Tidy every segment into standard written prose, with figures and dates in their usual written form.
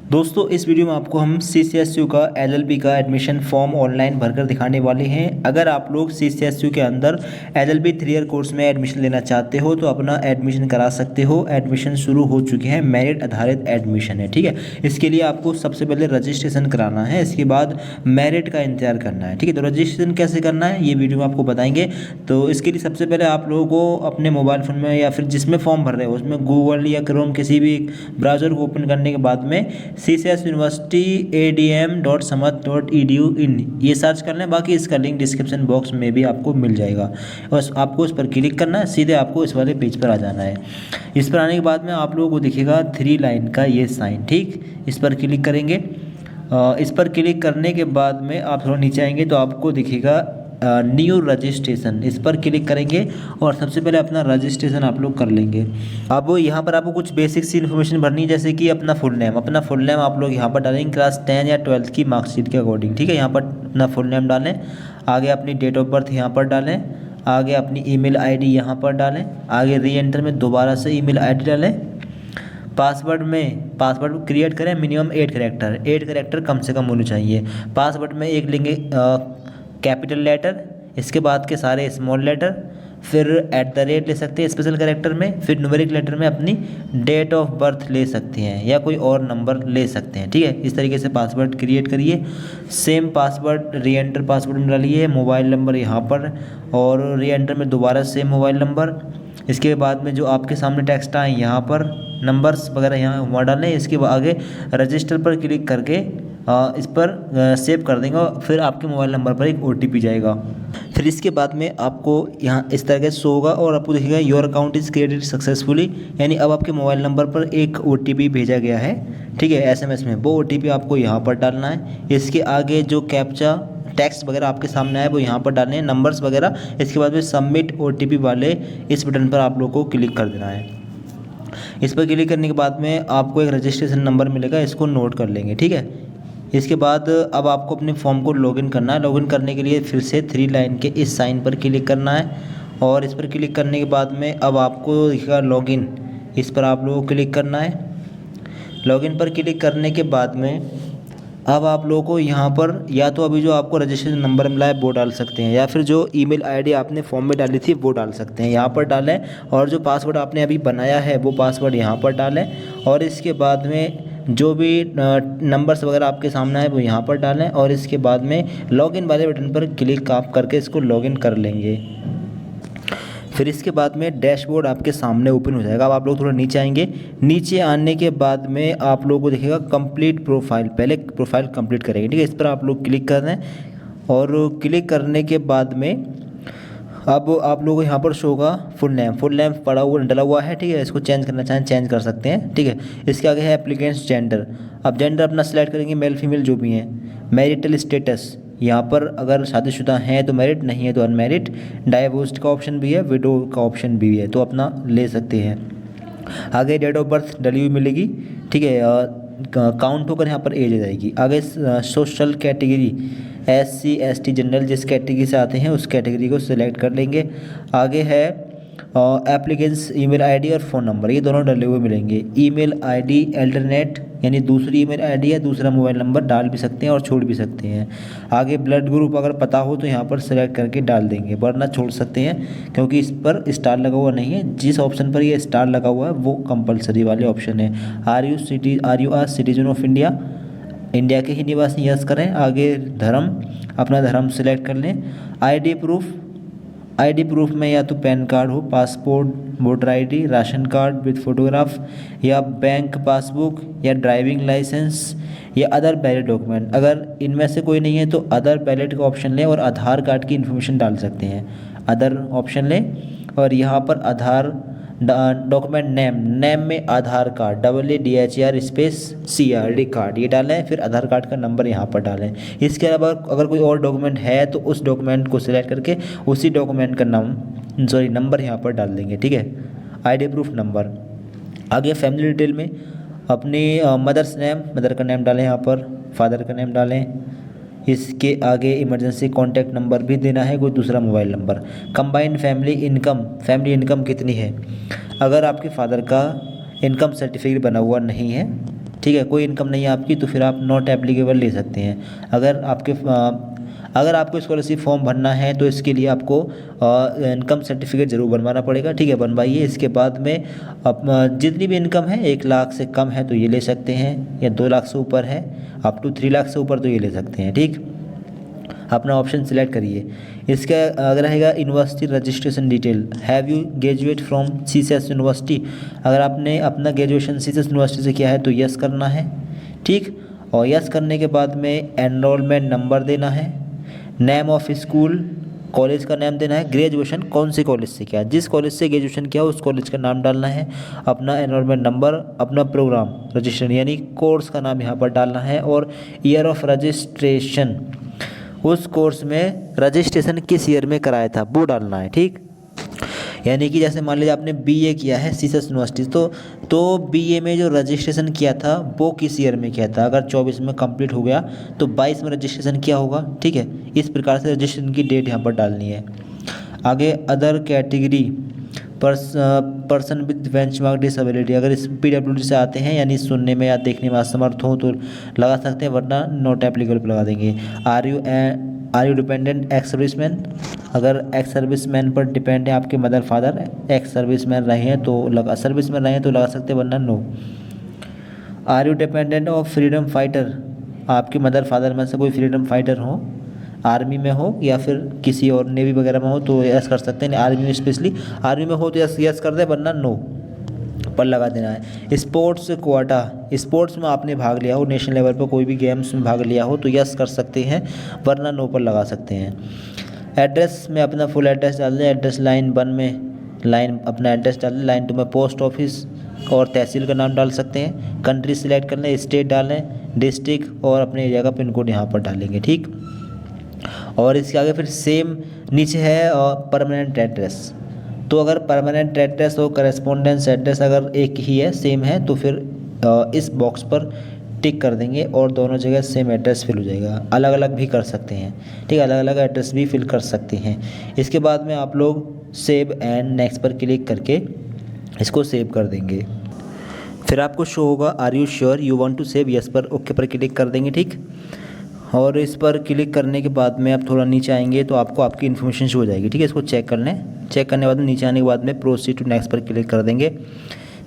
दोस्तों इस वीडियो में आपको हम CCSU का LLB का एडमिशन फॉर्म ऑनलाइन भरकर दिखाने वाले हैं। अगर आप लोग CCSU के अंदर LLB 3 ईयर कोर्स में एडमिशन लेना चाहते हो तो अपना एडमिशन करा सकते हो। एडमिशन शुरू हो चुके हैं, मेरिट आधारित एडमिशन है, ठीक है। इसके लिए आपको सबसे पहले रजिस्ट्रेशन कराना है, इसके बाद मेरिट का इंतजार करना है, ठीक है। तो रजिस्ट्रेशन कैसे करना है ये वीडियो में आपको बताएंगे। तो इसके लिए सबसे पहले आप लोगों को अपने मोबाइल फ़ोन में या फिर जिसमें फॉर्म भर रहे हो उसमें गूगल या क्रोम किसी भी ब्राउज़र को ओपन करने के बाद में CCS यूनिवर्सिटी adm.samat.edu इन ये सर्च कर लें। बाकी इसका लिंक डिस्क्रिप्शन बॉक्स में भी आपको मिल जाएगा। बस आपको इस पर क्लिक करना है, सीधे आपको इस वाले पेज पर आ जाना है। इस पर आने के बाद में आप लोगों को दिखेगा 3 लाइन का ये साइन, ठीक। इस पर क्लिक करेंगे। इस पर क्लिक करने के बाद में आप थोड़ा नीचे आएंगे तो आपको दिखेगा न्यू रजिस्ट्रेशन। इस पर क्लिक करेंगे और सबसे पहले अपना रजिस्ट्रेशन आप लोग कर लेंगे। अब यहाँ पर आपको कुछ बेसिक सी इन्फॉर्मेशन भरनी है, जैसे कि अपना फुल नेम आप लोग यहाँ पर डालेंगे क्लास 10 या 12 की मार्कशीट के अकॉर्डिंग, ठीक है। यहाँ पर अपना फुल नेम डालें, आगे अपनी डेट ऑफ बर्थ यहाँ पर डालें, आगे अपनी ईमेल आईडी यहाँ पर डालें, आगे री एंटर में दोबारा से ईमेल आईडी डालें। पासवर्ड क्रिएट करें, मिनिमम 8 कैरेक्टर कम से कम होने चाहिए। पासवर्ड में एक लेंगे कैपिटल लेटर, इसके बाद के सारे स्मॉल लेटर, फिर @ ले सकते हैं स्पेशल कैरेक्टर में, फिर न्यूमेरिक लेटर में अपनी डेट ऑफ बर्थ ले सकते हैं या कोई और नंबर ले सकते हैं, ठीक है। इस तरीके से पासवर्ड क्रिएट करिए। सेम पासवर्ड री एंटर पासवर्ड में डालिए, मोबाइल नंबर यहाँ पर और री एंटर में दोबारा सेम मोबाइल नंबर। इसके बाद में जो आपके सामने टेक्स्ट आए यहाँ पर नंबर्स वगैरह यहाँ वहाँ डालें। इसके आगे रजिस्टर पर क्लिक करके इस पर सेव कर देंगे और फिर आपके मोबाइल नंबर पर एक OTP जाएगा। फिर इसके बाद में आपको यहाँ इस तरह के शो होगा और आपको दिखेगा your account is created successfully, यानी अब आपके मोबाइल नंबर पर एक OTP भेजा गया है, ठीक है, SMS में। वो OTP आपको यहाँ पर डालना है। इसके आगे जो कैप्चा टेक्स्ट वगैरह आपके सामने आए वो यहाँ पर डालने हैं, नंबर्स वगैरह। इसके बाद में सबमिट OTP वाले इस बटन पर आप लोग को क्लिक कर देना है। इस पर क्लिक करने के बाद में आपको एक रजिस्ट्रेशन नंबर मिलेगा, इसको नोट कर लेंगे, ठीक है। इसके बाद अब आपको अपने फॉर्म को लॉगिन करना है। लॉगिन करने के लिए फिर से 3 लाइन के इस साइन पर क्लिक करना है और इस पर क्लिक करने के बाद में अब आपको दिखेगा लॉगिन, इस पर आप लोगों को क्लिक करना है। लॉगिन पर क्लिक करने के बाद में अब आप लोगों को यहाँ पर या तो अभी जो आपको रजिस्ट्रेशन नंबर मिला है वो डाल सकते हैं या फिर जो ईमेल आईडी आपने फॉर्म में डाली थी वो डाल सकते हैं, यहाँ पर डालें। और जो पासवर्ड आपने अभी बनाया है वो पासवर्ड यहाँ पर डालें और इसके बाद में जो भी नंबर्स वगैरह आपके सामने आए वो यहाँ पर डालें और इसके बाद में लॉगिन वाले बटन पर क्लिक आप करके इसको लॉगिन कर लेंगे। फिर इसके बाद में डैशबोर्ड आपके सामने ओपन हो जाएगा। अब आप लोग थोड़ा नीचे आएंगे। नीचे आने के बाद में आप लोगों को दिखेगा कंप्लीट प्रोफाइल, पहले प्रोफाइल कंप्लीट करेंगे, ठीक है। इस पर आप लोग क्लिक कर दें और क्लिक करने के बाद में अब आप लोगों को यहाँ पर शो होगा फुल नेम पड़ा हुआ डला हुआ है, ठीक है। इसको चेंज करना चाहें चेंज कर सकते हैं, ठीक है। इसके आगे है एप्लीकेंट्स जेंडर। अब जेंडर अपना सेलेक्ट करेंगे, मेल फीमेल जो भी हैं। मैरिटल स्टेटस, यहाँ पर अगर शादीशुदा हैं तो मैरिड, नहीं है तो अनमैरिड। डाइवोर्स्ड का ऑप्शन भी है, विडो का ऑप्शन भी है, तो अपना ले सकते हैं। आगे डेट ऑफ बर्थ डली हुई मिलेगी, ठीक है। काउंट होकर यहाँ पर एज आ जाएगी। आगे social category SC ST general, जिस कैटेगरी से आते हैं उस कैटेगरी को सिलेक्ट कर लेंगे। आगे है एप्लीकेंट्स ईमेल आईडी और फ़ोन नंबर, ये दोनों डले हुए मिलेंगे। ईमेल आईडी अल्टरनेट, यानी दूसरी ईमेल आईडी या दूसरा मोबाइल नंबर डाल भी सकते हैं और छोड़ भी सकते हैं। आगे ब्लड ग्रुप अगर पता हो तो यहाँ पर सेलेक्ट करके डाल देंगे, वरना छोड़ सकते हैं क्योंकि इस पर स्टार लगा हुआ नहीं है। जिस ऑप्शन पर ये स्टार लगा हुआ है वो कंपलसरी वाले ऑप्शन है। Are you are citizen of India के ही निवासी, यस करें। आगे धर्म, अपना धर्म सेलेक्ट कर लें। आईडी प्रूफ में या तो पैन कार्ड हो, passport, voter ID, ration card with photograph या बैंक पासबुक या ड्राइविंग लाइसेंस या अदर वैलिड डॉक्यूमेंट। अगर इनमें से कोई नहीं है तो अदर वैलिड का ऑप्शन लें और आधार कार्ड की इन्फॉर्मेशन डाल सकते हैं। अदर ऑप्शन लें और यहाँ पर आधार डॉक्यूमेंट नेम में Aadhaar card AADHR space CRD card ये डालें, फिर आधार कार्ड का नंबर यहाँ पर डालें। इसके अलावा अगर कोई और डॉक्यूमेंट है तो उस डॉक्यूमेंट को सिलेक्ट करके उसी डॉक्यूमेंट का नंबर यहाँ पर डाल देंगे, ठीक है। ID proof number. आगे फैमिली डिटेल में अपनी मदर का नेम डालें, यहाँ पर फादर का नेम डालें। इसके आगे इमरजेंसी कॉन्टैक्ट नंबर भी देना है, कोई दूसरा mobile number. Combined family income कितनी है। अगर आपके फादर का इनकम सर्टिफिकेट बना हुआ नहीं है ठीक है, कोई इनकम नहीं है आपकी तो फिर आप नॉट एप्लीकेबल ले सकते हैं। अगर आपको स्कॉलरशिप फॉर्म भरना है तो इसके लिए आपको इनकम सर्टिफिकेट ज़रूर बनवाना पड़ेगा। ठीक है, बनवाइए। इसके बाद में जितनी भी इनकम है 1 लाख से कम है तो ये ले सकते हैं, या 2 लाख से ऊपर है अप टू 3 लाख से ऊपर तो ये ले सकते हैं। ठीक, अपना ऑप्शन सिलेक्ट करिए। इसका अगर रहेगा university registration detail, have you graduate from CSS university, अगर आपने अपना ग्रेजुएशन सीसेस यूनिवर्सिटी से किया है तो यस करना है। ठीक, और यस करने के बाद में एनरोलमेंट नंबर देना है, नेम ऑफ स्कूल, कॉलेज का नाम देना है, ग्रेजुएशन कौन से कॉलेज से किया, जिस कॉलेज से ग्रेजुएशन किया उस कॉलेज का नाम डालना है, अपना एनरोलमेंट नंबर, अपना प्रोग्राम रजिस्ट्रेशन यानी कोर्स का नाम यहाँ पर डालना है, और ईयर ऑफ रजिस्ट्रेशन, उस कोर्स में रजिस्ट्रेशन किस ईयर में कराया था वो डालना है। ठीक, यानी कि जैसे मान लीजिए आपने बीए किया है सीसेस यूनिवर्सिटी तो बीए में जो रजिस्ट्रेशन किया था वो किस ईयर में किया था, अगर 24 में कंप्लीट हो गया तो 22 में रजिस्ट्रेशन किया होगा। ठीक है, इस प्रकार से रजिस्ट्रेशन की डेट यहाँ पर डालनी है। आगे other category person with benchmark disability, अगर इस पीडब्ल्यूडी से आते हैं यानी सुनने में या देखने में असमर्थ हो तो लगा सकते हैं, वरना नॉट एप्लीकेबल पर लगा देंगे। Are you dependent ex serviceman, अगर एक्स सर्विसमैन पर डिपेंड है आपके मदर फादर एक्स सर्विसमैन रहे हैं तो लगा सकते हैं, वरना no. Are you dependent of freedom fighter, आपके मदर फादर में से कोई फ्रीडम फाइटर हो, आर्मी में हो या फिर किसी और नेवी वगैरह में हो तो यस कर सकते हैं, आर्मी में स्पेशली आर्मी में हो तो यस कर दे, वरना नो पर लगा देना है। स्पोर्ट्स कोटा, स्पोर्ट्स में आपने भाग लिया हो, नेशनल लेवल पर कोई भी गेम्स में भाग लिया हो तो यस कर सकते हैं, वरना नो पर लगा सकते हैं। एड्रेस में अपना फुल एड्रेस डाल दें, एड्रेस लाइन 1 में अपना एड्रेस डाल दें, लाइन 2 में पोस्ट ऑफिस और तहसील का नाम डाल सकते हैं। कंट्री सिलेक्ट कर लें, स्टेट डालें, डिस्ट्रिक्ट और अपने एरिया का पिन कोड यहाँ पर डालेंगे। ठीक, और इसके आगे फिर सेम नीचे है परमानेंट एड्रेस, तो अगर परमानेंट एड्रेस और करेस्पॉन्डेंस एड्रेस अगर एक ही है सेम है तो फिर इस बॉक्स पर टिक कर देंगे और दोनों जगह सेम एड्रेस फिल हो जाएगा। अलग अलग भी कर सकते हैं, ठीक, अलग अलग एड्रेस भी फिल कर सकते हैं। इसके बाद में आप लोग सेव एंड नेक्स्ट पर क्लिक करके इसको सेव कर देंगे। फिर आपको शो होगा are you sure you want to save, yes पर ओके पर क्लिक कर देंगे। ठीक, और इस पर क्लिक करने के बाद में आप थोड़ा नीचे आएंगे तो आपको आपकी इन्फॉर्मेशन शो हो जाएगी। ठीक है, इसको चेक कर लें, चेक करने के बाद में नीचे आने के बाद में प्रोसीड टू नेक्स्ट पर क्लिक कर देंगे।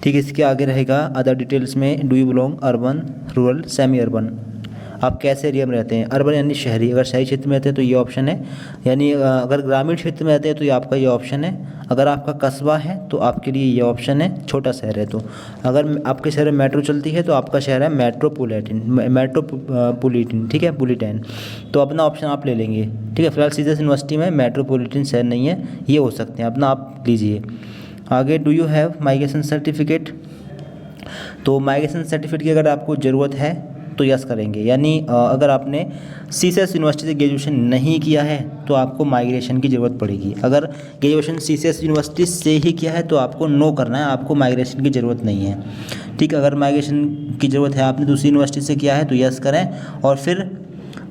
ठीक है, इसके आगे रहेगा अदर डिटेल्स में do you belong urban, rural, semi urban, आप कैसे एरिया में रहते हैं, अर्बन यानी शहरी, अगर शहरी क्षेत्र में रहते हैं तो ये ऑप्शन है, यानी अगर ग्रामीण क्षेत्र में रहते हैं तो ये आपका ये ऑप्शन है, अगर आपका कस्बा है तो आपके लिए ये ऑप्शन है, छोटा शहर है तो, अगर आपके शहर में मेट्रो चलती है तो आपका शहर है मेट्रोपोलिटन, ठीक है, पुलिटन, तो अपना ऑप्शन आप ले लेंगे। ठीक है, फिलहाल सीसेस यूनिवर्सिटी में मेट्रोपोलिटन शहर नहीं है, ये हो सकते हैं, अपना आप लीजिए। आगे do you have migration certificate, तो माइग्रेशन सर्टिफिकेट की अगर आपको ज़रूरत है तो यस करेंगे, यानी अगर आपने सीसेस यूनिवर्सिटी से ग्रेजुएशन नहीं किया है तो आपको माइग्रेशन की ज़रूरत पड़ेगी। अगर ग्रेजुएशन सीसेस यूनिवर्सिटी से ही किया है तो आपको नो करना है, आपको माइग्रेशन की ज़रूरत नहीं है। ठीक, अगर माइग्रेशन की ज़रूरत है, आपने दूसरी यूनिवर्सिटी से किया है तो यस करें, और फिर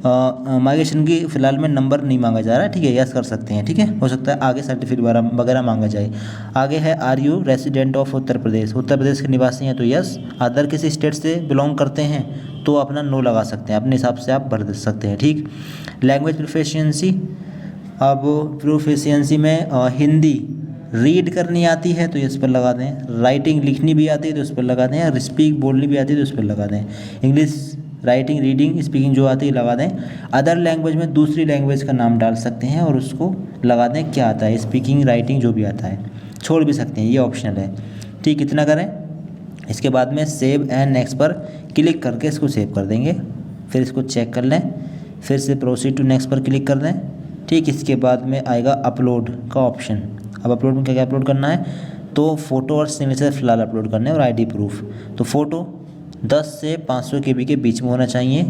माइग्रेशन की फ़िलहाल में नंबर नहीं मांगा जा रहा है। ठीक है, यस कर सकते हैं। ठीक है, हो सकता है आगे सर्टिफिकेट वगैरह मांगा जाए। आगे है are you resident of Uttar प्रदेश, उत्तर प्रदेश के निवासी हैं तो यस, अदर किसी स्टेट से बिलोंग करते हैं तो अपना नो लगा सकते हैं, अपने हिसाब से आप भर सकते हैं। ठीक, लैंग्वेज प्रोफिशिएंसी, अब प्रोफिशिएंसी में हिंदी रीड करनी आती है तो इस पर लगा दें, राइटिंग लिखनी भी आती है तो इस पर लगा दें, स्पीक बोलनी भी आती है तो इस पर लगा दें, इंग्लिश राइटिंग रीडिंग स्पीकिंग जो आती है लगा दें। अदर लैंग्वेज में दूसरी लैंग्वेज का नाम डाल सकते हैं और उसको लगा दें क्या आता है, स्पीकिंग राइटिंग जो भी आता है, छोड़ भी सकते हैं, ये ऑप्शनल है। ठीक, इतना करें, इसके बाद में सेव एंड नेक्स्ट पर क्लिक करके इसको सेव कर देंगे। फिर इसको चेक कर लें, फिर से प्रोसीड टू नेक्स्ट पर क्लिक कर दें। ठीक, इसके बाद में आएगा अपलोड का ऑप्शन। अब अपलोड में क्या क्या अपलोड करना है, तो फ़ोटो और सिग्नेचर फिलहाल अपलोड करना है और आईडी प्रूफ। तो फ़ोटो 10 से 500 KB के बीच में होना चाहिए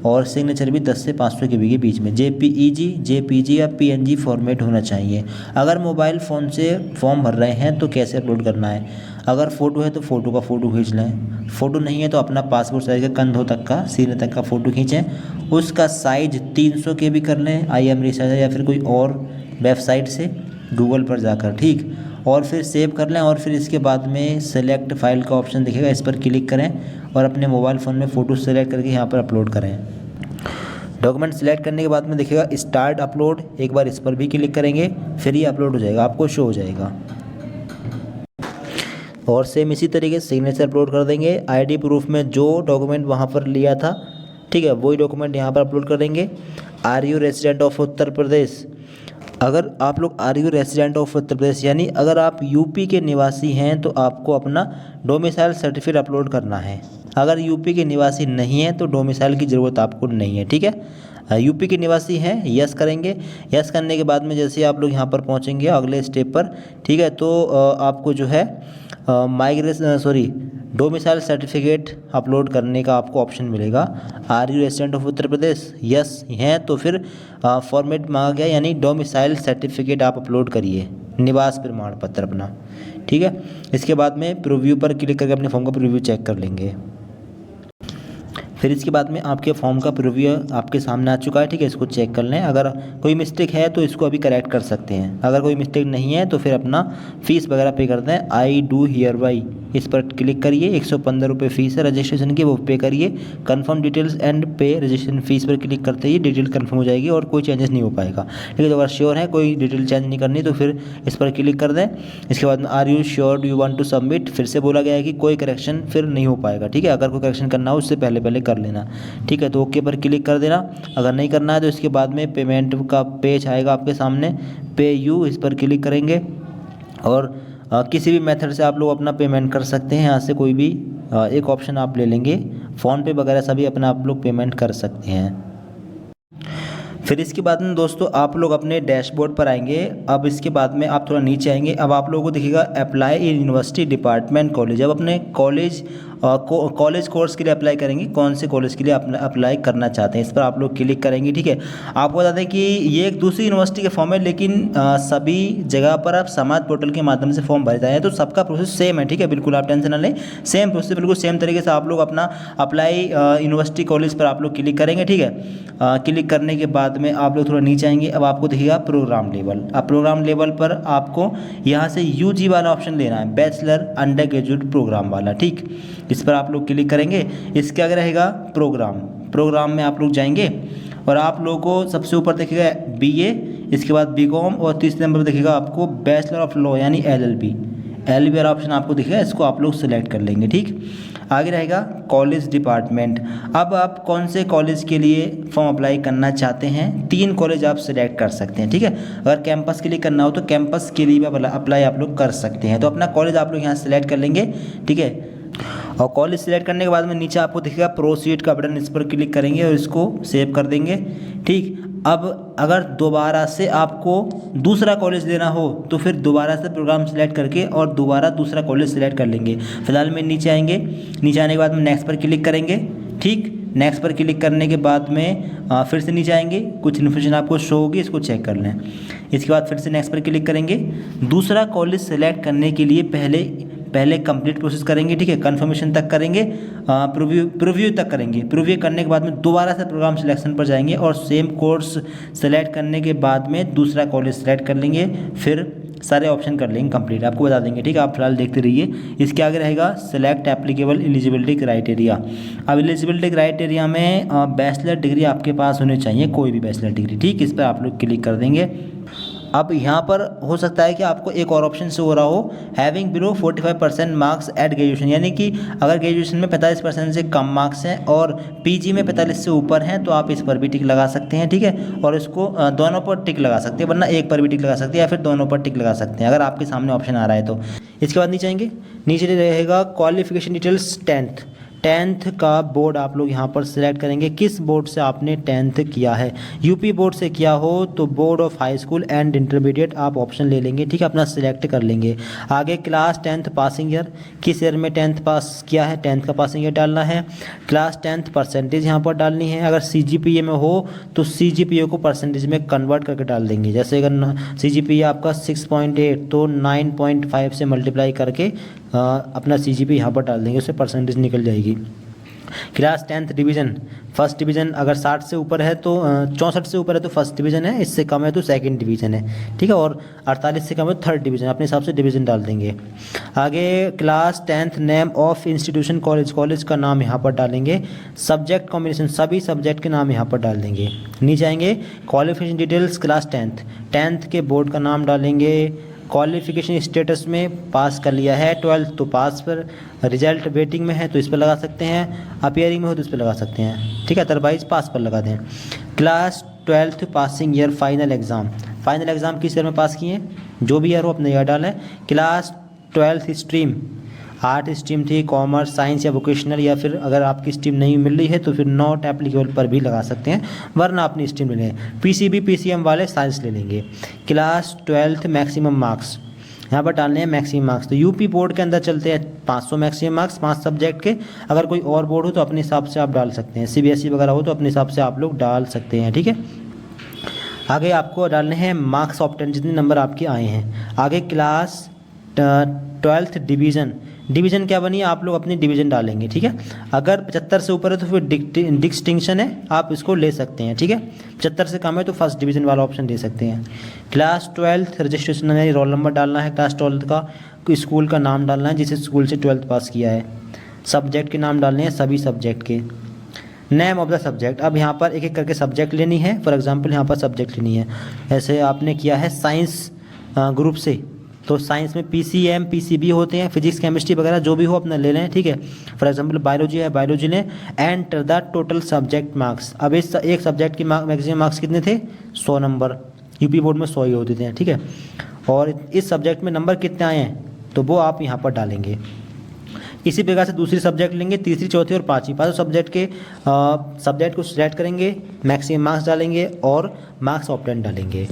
और सिग्नेचर भी 10 से 500 KB के बीच में, JPEG या PNG फॉर्मेट होना चाहिए। अगर मोबाइल फ़ोन से फॉर्म भर रहे हैं तो कैसे अपलोड करना है, अगर फ़ोटो है तो फ़ोटो का फ़ोटो खींच लें, फ़ोटो नहीं है तो अपना पासपोर्ट साइज़ का कंधों तक का सीने तक का फ़ोटो खींचें, उसका साइज़ 300 KB कर लें IM रिसाइजर या फिर कोई और वेबसाइट से गूगल पर जाकर। ठीक, और फिर सेव कर लें और फिर इसके बाद में सेलेक्ट फाइल का ऑप्शन दिखेगा, इस पर क्लिक करें और अपने मोबाइल फ़ोन में फ़ोटो सेलेक्ट करके यहाँ पर अपलोड करें। डॉक्यूमेंट सेलेक्ट करने के बाद में दिखेगा स्टार्ट अपलोड, एक बार इस पर भी क्लिक करेंगे फिर ये अपलोड हो जाएगा, आपको शो हो जाएगा। और सेम इसी तरीके से सिग्नेचर अपलोड कर देंगे। आईडी प्रूफ में जो डॉक्यूमेंट वहाँ पर लिया था, ठीक है, वही डॉक्यूमेंट यहाँ पर अपलोड कर देंगे। Are you resident of Uttar प्रदेश, अगर आप लोग are you resident of Uttar प्रदेश यानी अगर आप यूपी के निवासी हैं तो आपको अपना डोमिसाइल सर्टिफिकेट अपलोड करना है। अगर यूपी के निवासी नहीं हैं तो डोमिसाइल की ज़रूरत आपको नहीं है, ठीक है। यूपी के निवासी हैं, यस करेंगे। यस करने के बाद में जैसे आप लोग यहाँ पर पहुँचेंगे अगले स्टेप पर, ठीक है, तो आपको जो है डोमिसाइल सर्टिफिकेट अपलोड करने का आपको ऑप्शन मिलेगा। Are you resident of Uttar Pradesh, yes हैं तो फिर फॉर्मेट मांगा गया यानी डोमिसाइल सर्टिफिकेट आप अपलोड करिए, निवास प्रमाण पत्र अपना, ठीक है। इसके बाद में प्रीव्यू पर क्लिक करके अपने फॉर्म का प्रीव्यू चेक कर लेंगे। फिर इसके बाद में आपके फॉर्म का प्रीव्यू आपके सामने आ चुका है, ठीक है, इसको चेक कर लें। अगर कोई मिस्टेक है तो इसको अभी करेक्ट कर सकते हैं, अगर कोई मिस्टेक नहीं है तो फिर अपना फ़ीस वगैरह पे कर दें। आई डू हियर बाई इस पर क्लिक करिए, 115 रुपये फ़ीस है रजिस्ट्रेशन की, वो पे करिए। कन्फर्म डिटेल्स एंड पे रजिस्ट्रेशन फ़ीस पर क्लिक करते ही डिटेल कन्फर्म हो जाएगी और कोई चेंजेस नहीं हो पाएगा, ठीक है। तो अगर श्योर है कोई डिटेल चेंज नहीं करनी तो फिर इस पर क्लिक कर दें। इसके बाद में are you sure do you want to submit, फिर से बोला गया है कि कोई करेक्शन फिर नहीं हो पाएगा, ठीक है। अगर कोई करेक्शन करना हो उससे पहले कर लेना, ठीक है। तो ओके पर क्लिक कर देना। अगर नहीं करना है तो इसके बाद में पेमेंट का पेज आएगा आपके सामने, पे यू इस पर क्लिक करेंगे और किसी भी मेथड से आप लोग अपना पेमेंट कर सकते हैं। यहाँ से कोई भी एक ऑप्शन आप ले लेंगे, फ़ोनपे वगैरह सभी अपना आप लोग पेमेंट कर सकते हैं। फिर इसके बाद में दोस्तों आप लोग अपने डैशबोर्ड पर आएंगे। अब इसके बाद में आप थोड़ा नीचे आएंगे, अब आप लोगों को दिखेगा apply in university department college. अब अपने कॉलेज कोर्स के लिए अप्लाई करेंगे, कौन से कॉलेज के लिए अप्लाई करना चाहते हैं इस पर आप लोग क्लिक करेंगे, ठीक है। आपको बता दें कि ये एक दूसरी यूनिवर्सिटी के फॉर्म है, लेकिन सभी जगह पर आप समाज पोर्टल के माध्यम से फॉर्म भरे जाए तो सबका प्रोसेस सेम है, ठीक है। बिल्कुल आप टेंशन ना लें, सेम प्रोसेस बिल्कुल सेम तरीके से आप लोग अपना अप्लाई यूनिवर्सिटी कॉलेज पर आप लोग क्लिक करेंगे, ठीक है। क्लिक करने के बाद में आप लोग थोड़ा नीचे आएंगे, अब आपको दिखेगा प्रोग्राम लेवल। अब प्रोग्राम लेवल पर आपको यहाँ से यूजी वाला ऑप्शन लेना है, बैचलर अंडर ग्रेजुएट प्रोग्राम वाला, ठीक। इस पर आप लोग क्लिक करेंगे। इसके आगे रहेगा प्रोग्राम में आप लोग जाएंगे और आप लोगों को सबसे ऊपर दिखेगा बीए, इसके बाद बीकॉम और तीसरे नंबर पर दिखेगा आपको बैचलर ऑफ लॉ यानी एलएलबी वाला ऑप्शन आपको दिखेगा, इसको आप लोग सेलेक्ट कर लेंगे, ठीक। आगे रहेगा कॉलेज डिपार्टमेंट। अब आप कौन से कॉलेज के लिए फॉर्म अप्लाई करना चाहते हैं, 3 कॉलेज आप सिलेक्ट कर सकते हैं, ठीक है। अगर कैंपस के लिए करना हो तो कैंपस के लिए भी अप्लाई आप लोग कर सकते हैं। तो अपना कॉलेज आप लोग यहाँ सेलेक्ट कर लेंगे, ठीक है। और कॉलेज सेलेक्ट करने के बाद में नीचे आपको दिखेगा प्रोसीड का बटन, इस पर क्लिक करेंगे और इसको सेव कर देंगे, ठीक। अब अगर दोबारा से आपको दूसरा कॉलेज लेना हो तो फिर दोबारा से प्रोग्राम सेलेक्ट करके और दोबारा दूसरा कॉलेज सेलेक्ट कर लेंगे। फिलहाल में नीचे आएंगे, नीचे आने के बाद में नेक्स्ट पर क्लिक करेंगे, ठीक। नेक्स्ट पर क्लिक करने के बाद में फिर से नीचे आएंगे, कुछ इन्फॉर्मेशन आपको शो होगी, इसको चेक कर लें। इसके बाद फिर से नेक्स्ट पर क्लिक करेंगे। दूसरा कॉलेज सेलेक्ट करने के लिए पहले कंप्लीट प्रोसेस करेंगे, ठीक है। कंफर्मेशन तक करेंगे, प्रीव्यू तक करेंगे। प्रीव्यू करने के बाद में दोबारा से प्रोग्राम सिलेक्शन पर जाएंगे और सेम कोर्स सेलेक्ट करने के बाद में दूसरा कॉलेज सेलेक्ट कर लेंगे, फिर सारे ऑप्शन कर लेंगे कंप्लीट, आपको बता देंगे, ठीक है। आप फिलहाल देखते रहिए। इसके आगे रहेगा सेलेक्ट एप्लीकेबल एलिजिबिलिटी क्राइटेरिया। अब एलिजिबिलिटी क्राइटेरिया में बैचलर डिग्री आपके पास होनी चाहिए, कोई भी बैचलर डिग्री, ठीक। इस पर आप लोग क्लिक कर देंगे। अब यहाँ पर हो सकता है कि आपको एक और ऑप्शन से हो रहा हो, having below 45% marks at graduation, यानी कि अगर ग्रेजुएशन में 45% से कम मार्क्स हैं और पीजी में 45 से ऊपर हैं तो आप इस पर भी टिक लगा सकते हैं, ठीक है। और इसको दोनों पर टिक लगा सकते हैं, वरना एक पर भी टिक लगा सकते हैं या फिर दोनों पर टिक लगा सकते हैं अगर आपके सामने ऑप्शन आ रहा है तो। इसके बाद नीचे आएंगे, नीचे रहेगा क्वालिफिकेशन डिटेल्स 10th का बोर्ड आप लोग यहाँ पर सिलेक्ट करेंगे, किस बोर्ड से आपने 10th किया है। यूपी बोर्ड से किया हो तो board of high school and intermediate आप ऑप्शन ले लेंगे, ठीक है, अपना सिलेक्ट कर लेंगे। आगे क्लास 10th पासिंग ईयर, किस ईयर में 10th पास किया है, 10th का पासिंग ईयर डालना है। क्लास 10th परसेंटेज यहाँ पर डालनी है, अगर CGPA में हो तो CGPA को परसेंटेज में कन्वर्ट करके डाल देंगे। जैसे अगर CGPA आपका 6.8 तो 9.5 से मल्टीप्लाई करके अपना CGPA यहाँ पर डाल देंगे, उससे परसेंटेज निकल जाएगी। Class 10th division, first division अगर 60 से ऊपर है तो 64 से ऊपर है तो फर्स्ट डिवीज़न है, इससे कम है तो सेकंड डिवीज़न है, ठीक है। और 48 से कम है तो थर्ड डिवीज़न, अपने हिसाब से डिवीज़न डाल देंगे। आगे class 10th name of institution college, college का नाम यहाँ पर डालेंगे। सब्जेक्ट कॉम्बिनेशन, सभी सब्जेक्ट के नाम यहाँ पर डाल देंगे। नीचे आएंगे क्वालिफिकेशन डिटेल्स क्लास 10th के बोर्ड का नाम डालेंगे। क्वालिफिकेशन स्टेटस में पास कर लिया है 12th तो पास पर, रिजल्ट वेटिंग में है तो इस पर लगा सकते हैं, अपीयरिंग में हो तो इस पर लगा सकते हैं, ठीक है। अदरवाइज पास पर लगा दें। Class 12th passing year final exam, final exam किस ईयर में पास किए, जो भी ईयर हो अपने ईयर डालें। Class 12th stream, art stream थी, कॉमर्स, साइंस या वोकेशनल, या फिर अगर आपकी स्ट्रीम नहीं मिल रही है तो फिर नॉट एप्लीकेबल पर भी लगा सकते हैं, वरना अपनी स्ट्रीम ले लें। पीसीबी पीसीएम वाले साइंस ले लेंगे। क्लास 12th मैक्सिमम मार्क्स, यहाँ पर डालने हैं मैक्सिमम मार्क्स। तो यूपी बोर्ड के अंदर चलते हैं 500 मैक्सिमम मार्क्स 5 सब्जेक्ट के। अगर कोई और बोर्ड हो तो अपने हिसाब से आप डाल सकते हैं, सीबीएसई वगैरह हो तो अपने हिसाब से आप लोग डाल सकते हैं, ठीक है। आगे आपको डालने हैं मार्क्स ऑफ 10, जितने नंबर आपके आए हैं। आगे क्लास 12th डिवीज़न, डिवीज़न क्या बनी है, आप लोग अपनी डिवीज़न डालेंगे, ठीक है। अगर 75 से ऊपर है तो फिर डिस्टिंक्शन है, आप इसको ले सकते हैं, ठीक है। 75 से कम है तो फर्स्ट डिवीज़न वाला ऑप्शन दे सकते हैं। क्लास 12th रजिस्ट्रेशन यानी रोल नंबर डालना है, क्लास 12th का स्कूल का नाम डालना है जिस स्कूल से 12th पास किया है। सब्जेक्ट के नाम डालने हैं सभी सब्जेक्ट के। नेम ऑफ द सब्जेक्ट, अब यहाँ पर एक एक करके सब्जेक्ट लेनी है। फॉर एग्जांपल यहाँ पर सब्जेक्ट लेनी है, ऐसे आपने किया है साइंस ग्रुप से तो साइंस में पीसीएम पीसीबी होते हैं, फिजिक्स केमिस्ट्री वगैरह जो भी हो अपना ले लें, ठीक है। फॉर एग्जांपल बायोलॉजी है, बायोलॉजी ने enter the total subject marks. अब इस एक सब्जेक्ट की मैक्सिमम मार्क्स कितने थे, 100 नंबर, यूपी बोर्ड में 100 ही होते थे, ठीक है। और इस सब्जेक्ट में नंबर कितने आए हैं तो वो आप यहाँ पर डालेंगे। इसी प्रकार से दूसरी सब्जेक्ट लेंगे, तीसरी चौथी और पाँचवीं, पाँचों सब्जेक्ट के सब्जेक्ट को सिलेक्ट करेंगे, मैक्सिमम मार्क्स डालेंगे और मार्क्स ऑफ 10 डालेंगे।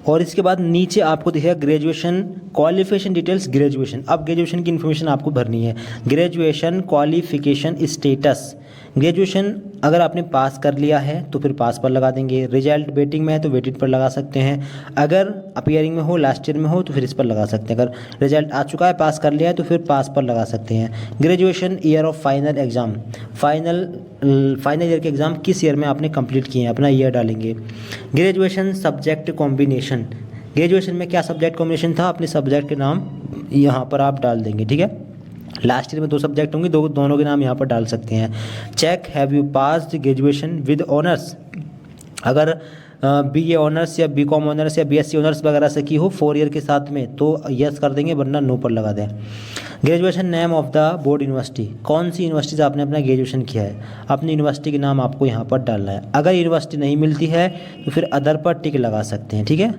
और इसके बाद नीचे आपको दिखेगा ग्रेजुएशन क्वालिफिकेशन डिटेल्स ग्रेजुएशन। अब ग्रेजुएशन की इन्फॉर्मेशन आपको भरनी है। ग्रेजुएशन क्वालिफिकेशन स्टेटस, ग्रेजुएशन अगर आपने पास कर लिया है तो फिर पास पर लगा देंगे, रिजल्ट वेटिंग में है तो वेटेड पर लगा सकते हैं, अगर अपीयरिंग में हो लास्ट ईयर में हो तो फिर इस पर लगा सकते हैं, अगर रिजल्ट आ चुका है पास कर लिया है तो फिर पास पर लगा सकते हैं। Graduation year of final exam, final year के एग्ज़ाम किस ईयर में आपने कंप्लीट किए हैं अपना ईयर डालेंगे। ग्रेजुएशन सब्जेक्ट कॉम्बिनेशन, ग्रेजुएशन में क्या सब्जेक्ट कॉम्बिनेशन था अपने सब्जेक्ट के नाम यहाँ पर आप डाल देंगे, ठीक है। लास्ट ईयर में 2 सब्जेक्ट होंगे, दोनों के नाम यहाँ पर डाल सकते हैं। Check have you passed graduation with honours, अगर बीए ऑनर्स या बीकॉम ऑनर्स या बीएससी ऑनर्स वगैरह से की हो 4 ईयर के साथ में तो यस कर देंगे, वरना नो पर लगा दें। Graduation name of the board university, कौन सी यूनिवर्सिटी से आपने अपना ग्रेजुएशन किया है, अपनी यूनिवर्सिटी के नाम आपको यहाँ पर डालना है। अगर यूनिवर्सिटी नहीं मिलती है तो फिर अदर पर टिक लगा सकते हैं, ठीक है।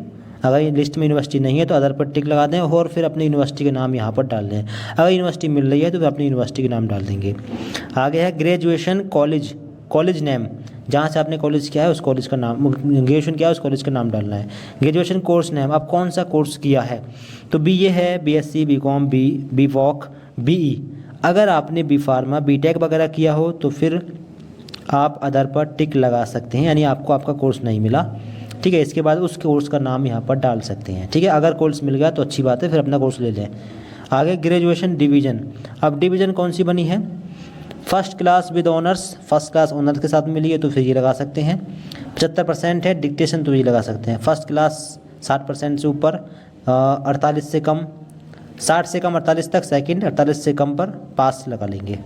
अगर ये लिस्ट में यूनिवर्सिटी नहीं है तो अदर पर टिक लगा दें और फिर अपनी यूनिवर्सिटी के नाम यहाँ पर डाल दें। अगर यूनिवर्सिटी मिल रही है तो फिर अपनी यूनिवर्सिटी के नाम डाल देंगे। आगे है ग्रेजुएशन कॉलेज, कॉलेज नेम, जहाँ से आपने कॉलेज किया है उस कॉलेज का नाम, ग्रेजुएशन किया है उस कॉलेज का नाम डालना है। ग्रेजुएशन कोर्स नेम, अब कौन सा कोर्स किया है तो बीए है, BSc, BCom, B Voc, BE. अगर आपने बी फार्मा बीटेक वगैरह किया हो तो फिर आप अदर पर टिक लगा सकते हैं, यानी आपको आपका कोर्स नहीं मिला, ठीक है। इसके बाद उस कोर्स का नाम यहाँ पर डाल सकते हैं, ठीक है। अगर कोर्स मिल गया तो अच्छी बात है, फिर अपना कोर्स ले लें। आगे ग्रेजुएशन डिवीज़न, अब डिवीज़न कौन सी बनी है, first class with honours, first class honours के साथ मिली है तो फिर ये लगा सकते हैं। 75% है डिक्टेशन तो ये लगा सकते हैं। फर्स्ट क्लास 60% से ऊपर, 48 से कम, 60 से कम 48 तक सेकंड, 48 से कम पर पास लगा लेंगे,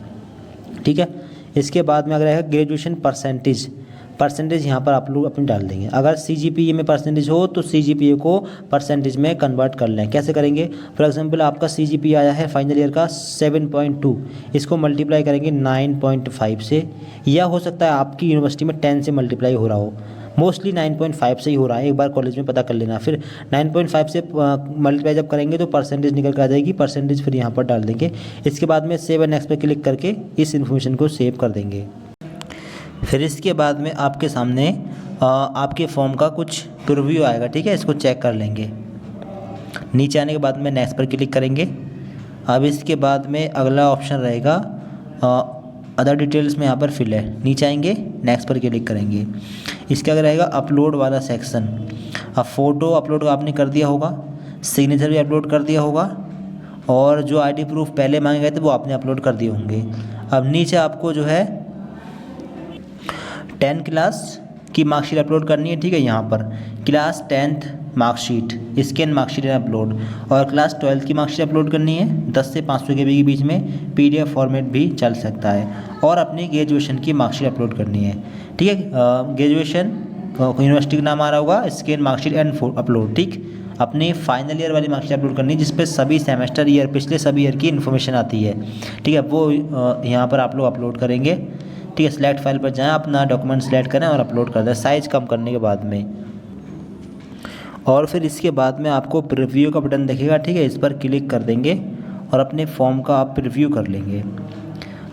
ठीक है। इसके बाद में अगर है ग्रेजुएशन परसेंटेज यहाँ पर आप लोग अपनी डाल देंगे। अगर सीजीपीए में परसेंटेज हो तो सीजीपीए को परसेंटेज में कन्वर्ट कर लें। कैसे करेंगे, फॉर एग्जांपल आपका सीजीपीए आया है फाइनल ईयर का 7.2, इसको मल्टीप्लाई करेंगे 9.5 से, या हो सकता है आपकी यूनिवर्सिटी में 10 से मल्टीप्लाई हो रहा हो, मोस्टली 9.5 से ही हो रहा है, एक बार कॉलेज में पता कर लेना। फिर 9.5 से मल्टीप्लाई जब करेंगे तो परसेंटेज निकल कर आ जाएगी, परसेंटेज फिर यहाँ पर डाल देंगे। इसके बाद में सेव एंड नेक्स्ट पर क्लिक करके इस इन्फॉर्मेशन को सेव कर देंगे। फिर इसके बाद में आपके सामने आपके फॉर्म का कुछ प्रीव्यू आएगा, ठीक है। इसको चेक कर लेंगे। नीचे आने के बाद में नेक्स्ट पर क्लिक करेंगे। अब इसके बाद में अगला ऑप्शन रहेगा अदर डिटेल्स में यहाँ पर फिल है, नीचे आएंगे नेक्स्ट पर क्लिक करेंगे। इसके आगे रहेगा अपलोड वाला सेक्शन। अब फ़ोटो अपलोड आपने कर दिया होगा, सिग्नेचर भी अपलोड कर दिया होगा, और जो आईडी प्रूफ पहले मांगे गए थे वो आपने अपलोड कर दिए होंगे। अब नीचे आपको जो है 10 क्लास की मार्कशीट अपलोड करनी है, ठीक है। यहाँ पर class 10th marksheet, scan marksheet upload, और क्लास 12th की मार्कशीट अपलोड करनी है 10 से 500 KB के बीच में, PDF फॉर्मेट भी चल सकता है, और अपनी ग्रेजुएशन की मार्कशीट अपलोड करनी है, ठीक है। ग्रेजुएशन यूनिवर्सिटी का नाम आ रहा होगा, स्कैन मार्कशीट एंड अपलोड, ठीक। अपनी फाइनल ईयर वाली मार्कशीट अपलोड करनी है जिस पे सभी सेमेस्टर ईयर पिछले सभी ईयर की इन्फॉर्मेशन आती है, ठीक है। वो यहाँ पर आप लोग अपलोड करेंगे, ठीक है। सिलेक्ट फाइल पर जाएं, अपना डॉक्यूमेंट सेलेक्ट करें और अपलोड कर दें साइज़ कम करने के बाद में। और फिर इसके बाद में आपको प्रीव्यू का बटन दिखेगा, ठीक है। इस पर क्लिक कर देंगे और अपने फॉर्म का आप प्रीव्यू कर लेंगे।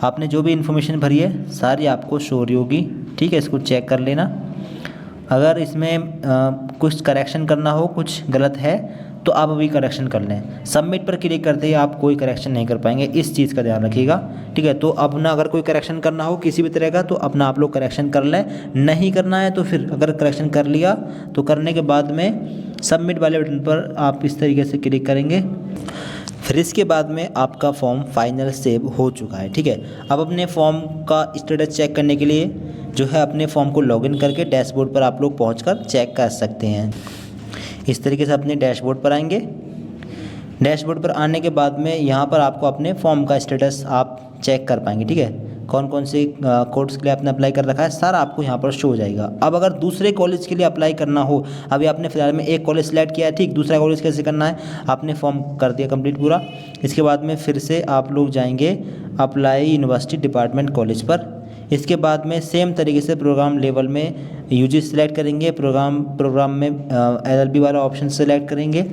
आपने जो भी इन्फॉर्मेशन भरी है सारी आपको शो हो रही होगी, ठीक है। इसको चेक कर लेना। अगर इसमें कुछ करेक्शन करना हो, कुछ गलत है तो आप अभी करेक्शन कर लें। सबमिट पर क्लिक करते ही आप कोई करेक्शन नहीं कर पाएंगे, इस चीज़ का ध्यान रखिएगा, ठीक है। तो अपना अगर कोई करेक्शन करना हो किसी भी तरह का तो अपना आप लोग करेक्शन कर लें, नहीं करना है तो फिर अगर करेक्शन कर लिया तो करने के बाद में सबमिट वाले बटन पर आप इस तरीके से क्लिक करेंगे। फिर इसके बाद में आपका फॉर्म फाइनल सेव हो चुका है, ठीक है। अब अपने फॉर्म का स्टेटस चेक करने के लिए जो है अपने फॉर्म को लॉगिन करके डैशबोर्ड पर आप लोग पहुंचकर चेक कर सकते हैं। इस तरीके से अपने डैशबोर्ड पर आएंगे। डैशबोर्ड पर आने के बाद में यहाँ पर आपको अपने फॉर्म का स्टेटस आप चेक कर पाएंगे, ठीक है। कौन कौन से कोर्स के लिए आपने अप्लाई कर रखा है सारा आपको यहाँ पर शो हो जाएगा। अब अगर दूसरे कॉलेज के लिए अप्लाई करना हो, अभी आपने फिलहाल में एक कॉलेज सेलेक्ट किया है, ठीक, दूसरा कॉलेज कैसे करना है, आपने फॉर्म कर दिया कंप्लीट पूरा। इसके बाद में फिर से आप लोग जाएंगे अप्लाई यूनिवर्सिटी डिपार्टमेंट कॉलेज पर। इसके बाद में सेम तरीके से प्रोग्राम लेवल में UG सेलेक्ट करेंगे, प्रोग्राम में LLB वाला ऑप्शन सेलेक्ट करेंगे।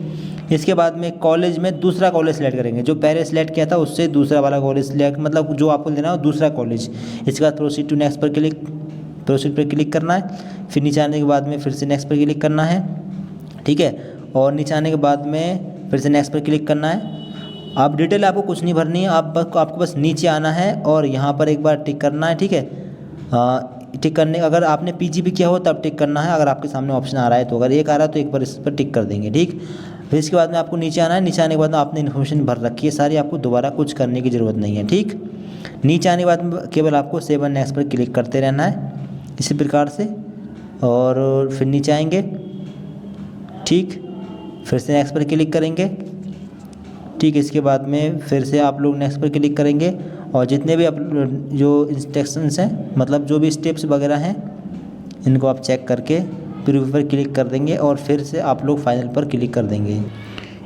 इसके बाद में कॉलेज में दूसरा कॉलेज सेलेक्ट करेंगे, जो पहले सेलेक्ट किया था उससे दूसरा वाला कॉलेज सेलेक्ट, मतलब जो आपको लेना हो दूसरा कॉलेज। इसके बाद प्रोसीड टू नेक्स्ट पर क्लिक करना है। फिर नीचे आने के बाद में फिर से नेक्स्ट पर क्लिक करना है, ठीक है। और नीचे आने के बाद में फिर से नेक्स्ट पर क्लिक करना है। आप डिटेल आपको कुछ नहीं भरनी है, आपको बस नीचे आना है और यहाँ पर एक बार टिक करना है, ठीक है। टिक करने, अगर आपने PG भी किया हो तब टिक करना है, अगर आपके सामने ऑप्शन आ रहा है तो। अगर एक आ रहा है तो एक बार इस पर टिक कर देंगे, ठीक। फिर इसके बाद में आपको नीचे आना है। नीचे आने के बाद में आपने इन्फॉर्मेशन भर रखी है सारी, आपको दोबारा कुछ करने की ज़रूरत नहीं है, ठीक। नीचे आने के बाद में केवल आपको सेव एंड नेक्स्ट पर क्लिक करते रहना है इसी प्रकार से, और फिर नीचे आएंगे, ठीक। फिर से नेक्स्ट पर क्लिक करेंगे, ठीक। इसके बाद में फिर से आप लोग नेक्स्ट पर क्लिक करेंगे और जितने भी जो इंस्ट्रक्शंस हैं, मतलब जो भी स्टेप्स वगैरह हैं, इनको आप चेक करके प्रीव्यू पर क्लिक कर देंगे और फिर से आप लोग फाइनल पर क्लिक कर देंगे।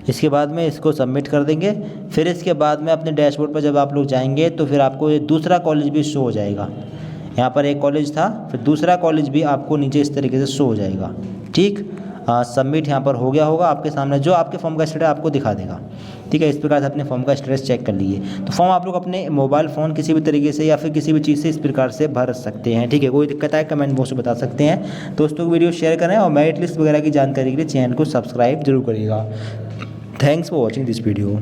इसके बाद में इसको सबमिट कर देंगे। फिर इसके बाद में अपने डैशबोर्ड पर जब आप लोग जाएंगे तो फिर आपको ये दूसरा कॉलेज भी शो हो जाएगा। यहाँ पर एक कॉलेज था, फिर दूसरा कॉलेज भी आपको नीचे इस तरीके से शो हो जाएगा, ठीक। सबमिट यहाँ पर हो गया होगा आपके सामने, जो आपके फॉर्म का स्टेटस आपको दिखा देगा, ठीक है। इस प्रकार से अपने फॉर्म का स्टेटस चेक कर लीजिए। तो फॉर्म आप लोग अपने मोबाइल फ़ोन किसी भी तरीके से या फिर किसी भी चीज़ से इस प्रकार से भर सकते हैं, ठीक है। कोई दिक्कत आए कमेंट बॉक्स में बता सकते हैं। दोस्तों को वीडियो शेयर करें और मेरिट लिस्ट वगैरह की जानकारी के लिए चैनल को सब्सक्राइब जरूर करिएगा। Thanks for watching this video.